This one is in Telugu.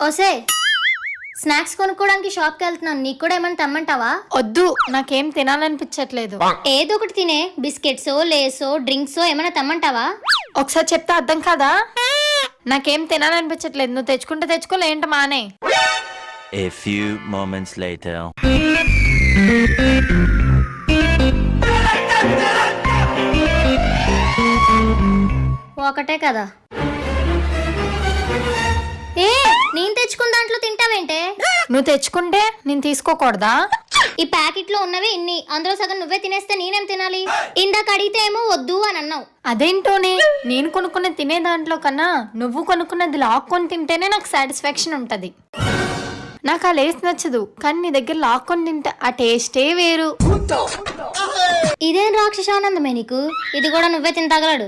ఓసే స్నాక్స్ కొనుక్కోవడానికి షాప్కి వెళ్తున్నాను, నీకు కూడా ఏమైనా తెమ్మంటావా? వద్దు, నాకేం తినాలనిపించట్లేదు. ఏదో ఒకటి తినే, బిస్కెట్సో లేసో డ్రింక్సో ఏమైనా తెమ్మంటావా? ఒకసారి చెప్తే అర్థం కాదా? నాకేం తినాలనిపించట్లేదు, నువ్వు తెచ్చుకుంటే తెచ్చుకో, లేంట మానే. A few moments later. ఒకటే కదా. ఏ నేను తెచ్చుకున్న దాంట్లో తింటావేంటే? నువ్వు తెచ్చుకుంటే నేను తీసుకోకూడదా? ఈ ప్యాకెట్ లో ఉన్నవి ఇన్ని, అందులో సగం నువ్వే తినేస్తే నేనేం తినాలి? ఇందాక అడిగితే ఏమో వద్దు అని అన్నావు. అదేంటోనే, నేను కొనుక్కున్న తినే దాంట్లో కన్నా నువ్వు కొనుక్కున్నది లాక్కొని తింటేనే నాకు సాటిస్ఫాక్షన్ ఉంటది. నాకు ఆ లేస్ నచ్చదు, కానీ నీ దగ్గర లాక్కొని తింటే ఆ టేస్టే వేరు. ఇదేం రాక్షసానందమే నీకు, ఇది కూడా నువ్వే తింటాగలడు.